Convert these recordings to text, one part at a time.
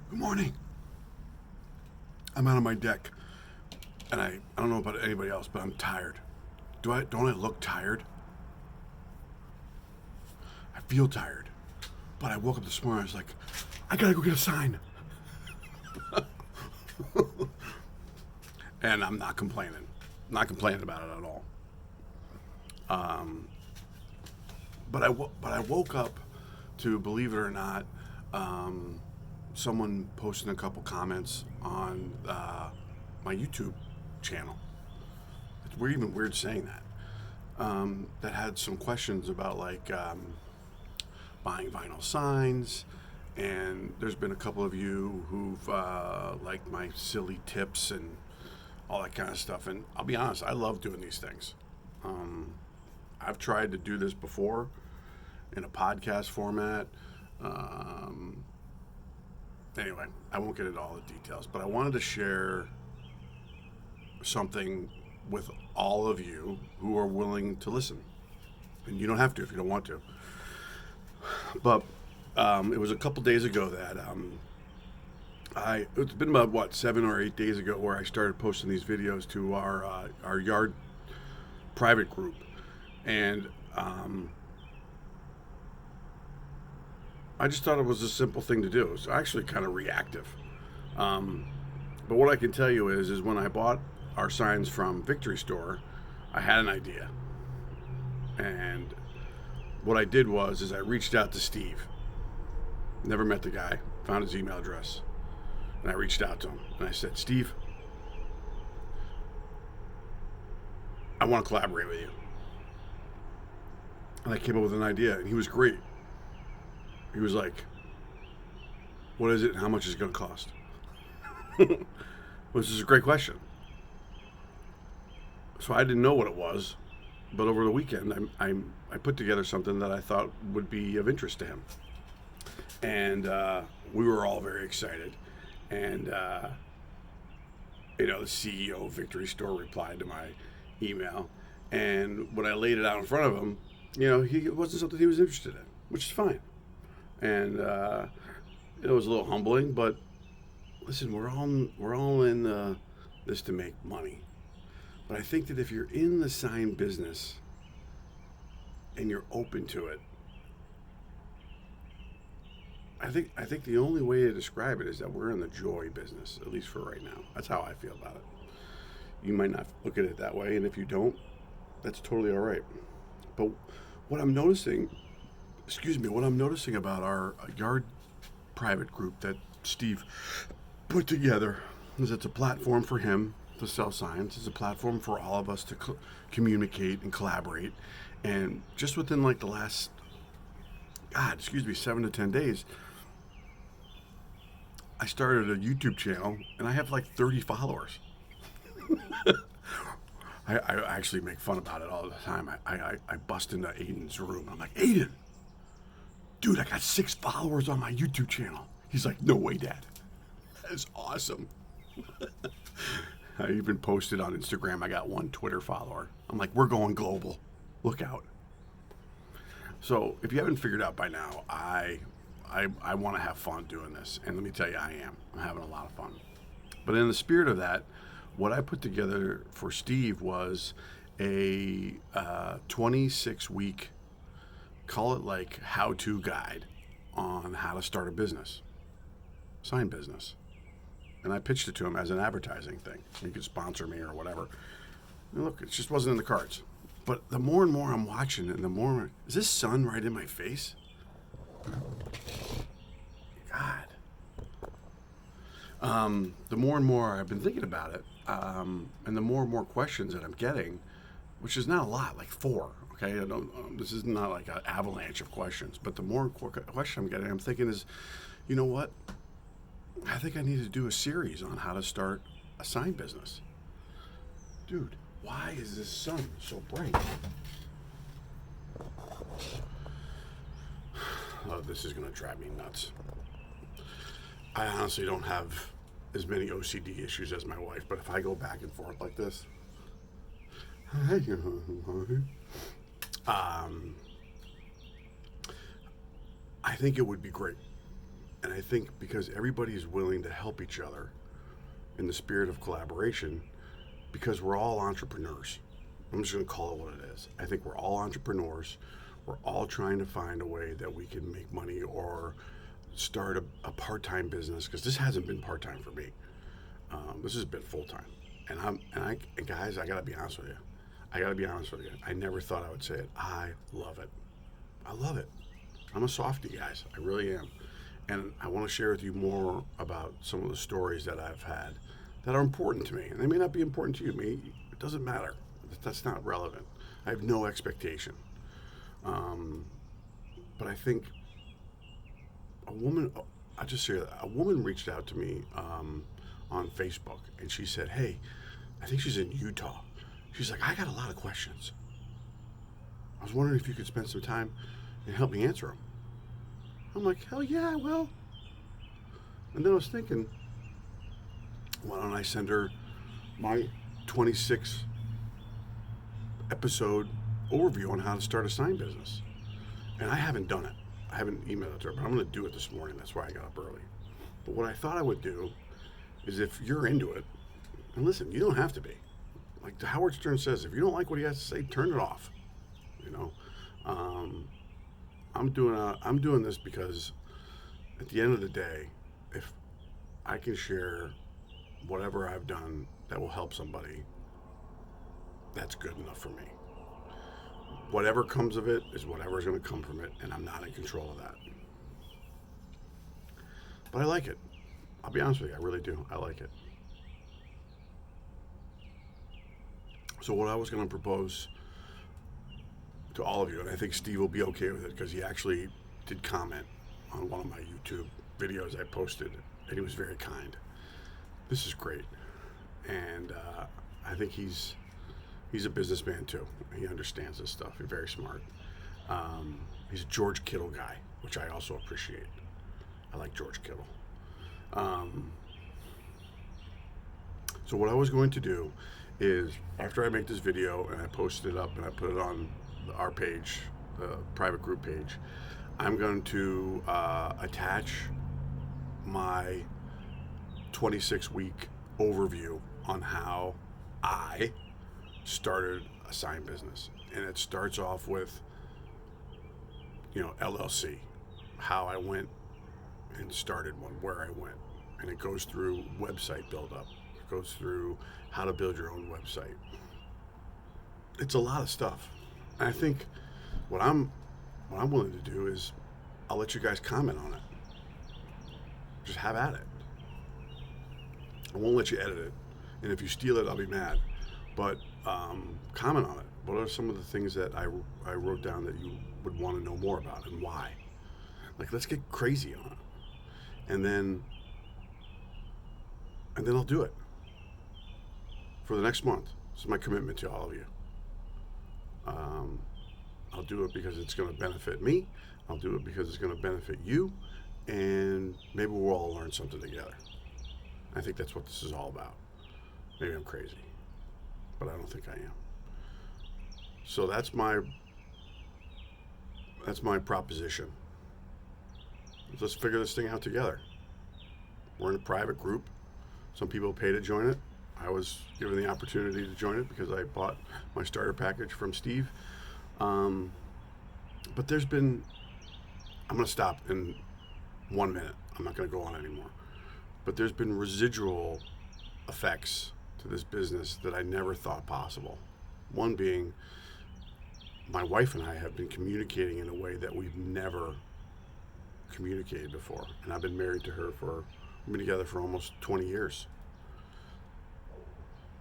Good morning. I'm out on my deck, and I don't know about anybody else, but I'm tired. Don't I look tired? I feel tired. But I woke up this morning, I was like, I gotta go get a sign. And I'm not complaining. Not complaining about it at all. But I woke up to, believe it or not, someone posting a couple comments on my YouTube channel. We're even weird saying that. That had some questions about like buying vinyl signs, and there's been a couple of you who've liked my silly tips and all that kind of stuff. And I'll be honest, I love doing these things. I've tried to do this before in a podcast format. Anyway, I won't get into all the details, but I wanted to share something with all of you who are willing to listen. And you don't have to if you don't want to. But it was a couple days ago that it's been about 7 or 8 days ago where I started posting these videos to our yard private group, and I just thought it was a simple thing to do. It's actually kind of reactive. But what I can tell you is when I bought our signs from Victory Store, I had an idea, and what I did is I reached out to Steve. Never met the guy, found his email address, and I reached out to him and I said, Steve, I want to collaborate with you. And I came up with an idea, and he was great. He was like, what is it and how much is it going to cost? Which is a great question. So I didn't know what it was, but over the weekend I put together something that I thought would be of interest to him. And we were all very excited. And, the CEO of Victory Store replied to my email. And when I laid it out in front of him, it wasn't something he was interested in, which is fine. And it was a little humbling, but listen, we're all in this to make money. But I think that if you're in the sign business and you're open to it, I think the only way to describe it is that we're in the joy business, at least for right now. That's how I feel about it. You might not look at it that way, and if you don't, that's totally all right. But what I'm noticing about our yard private group that Steve put together is it's a platform for him to sell signs. It's a platform for all of us to communicate and collaborate. And just within like the last, 7 to 10 days, I started a YouTube channel and I have like 30 followers. I actually make fun about it all the time. I bust into Aiden's room. I'm like, Aiden, dude, I got 6 followers on my YouTube channel. He's like, no way, Dad. That is awesome. I even posted on Instagram, I got 1 Twitter follower. I'm like, we're going global. Look out. So if you haven't figured out by now, I want to have fun doing this. And let me tell you, I am. I'm having a lot of fun. But in the spirit of that, what I put together for Steve was a 26-week, call it like how-to guide on how to start a business, sign business. And I pitched it to him as an advertising thing. He could sponsor me or whatever. And look, it just wasn't in the cards. But the more and more I'm watching, and the more, is this sun right in my face? God. The more and more I've been thinking about it, and the more and more questions that I'm getting, which is not a lot, like 4. Okay, this is not like an avalanche of questions, but the more questions I'm getting, I'm thinking is, you know what? I think I need to do a series on how to start a sign business. Dude, why is this sun so bright? Oh, this is going to drive me nuts. I honestly don't have as many OCD issues as my wife, but if I go back and forth like this, I think it would be great. And I think because everybody is willing to help each other in the spirit of collaboration, because we're all entrepreneurs. I'm just going to call it what it is. I think we're all entrepreneurs. We're all trying to find a way that we can make money or start a part-time business, because this hasn't been part-time for me. This has been full-time. And guys, I got to be honest with you. I never thought I would say it. I love it. I love it. I'm a softie, guys. I really am. And I want to share with you more about some of the stories that I've had that are important to me. And they may not be important to you. It doesn't matter. That's not relevant. I have no expectation. But I think a woman reached out to me on Facebook, and she said, hey, I think she's in Utah. She's like, I got a lot of questions. I was wondering if you could spend some time and help me answer them. I'm like, hell yeah, I will. And then I was thinking, why don't I send her my 26 episode overview on how to start a sign business? And I haven't done it. I haven't emailed it to her, but I'm going to do it this morning. That's why I got up early. But what I thought I would do is, if you're into it, and listen, you don't have to be. Like Howard Stern says, if you don't like what he has to say, turn it off. You know, I'm doing this because at the end of the day, if I can share whatever I've done that will help somebody, that's good enough for me. Whatever comes of it is whatever's going to come from it, and I'm not in control of that. But I like it. I'll be honest with you, I really do. I like it. So what I was going to propose to all of you, and I think Steve will be okay with it because he actually did comment on one of my YouTube videos I posted, and he was very kind. This is great. And I think he's a businessman too. He understands this stuff. He's very smart. He's a George Kittle guy, which I also appreciate. I like George Kittle. So what I was going to do is, after I make this video and I post it up and I put it on our page, the private group page, I'm going to attach my 26-week overview on how I started a sign business. And it starts off with, LLC, how I went and started one, where I went. And it goes through website build-up. It goes through how to build your own website. It's a lot of stuff. And I think what I'm willing to do is, I'll let you guys comment on it. Just have at it. I won't let you edit it. And if you steal it, I'll be mad. But comment on it. What are some of the things that I wrote down that you would want to know more about, and why? Like, let's get crazy on it. And then I'll do it for the next month. This is my commitment to all of you. I'll do it because it's going to benefit me. I'll do it because it's going to benefit you. And maybe we'll all learn something together. I think that's what this is all about. Maybe I'm crazy, but I don't think I am. So that's my proposition. Let's figure this thing out together. We're in a private group. Some people pay to join it. I was given the opportunity to join it because I bought my starter package from Steve. But I'm going to stop in 1 minute. I'm not going to go on anymore. But there's been residual effects to this business that I never thought possible. One being, my wife and I have been communicating in a way that we've never communicated before. And I've been married to her we've been together for almost 20 years.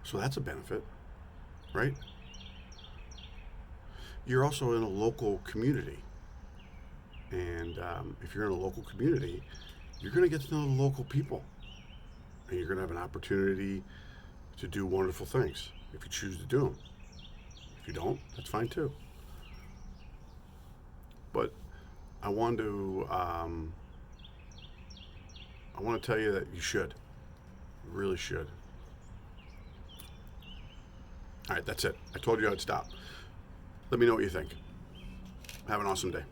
So that's a benefit, right? You're also in a local community. And if you're in a local community, you're going to get to know the local people. And you're going to have an opportunity to do wonderful things if you choose to do them. If you don't, that's fine too. But I want to tell you that you should. You really should. All right, that's it. I told you I'd stop. Let me know what you think. Have an awesome day.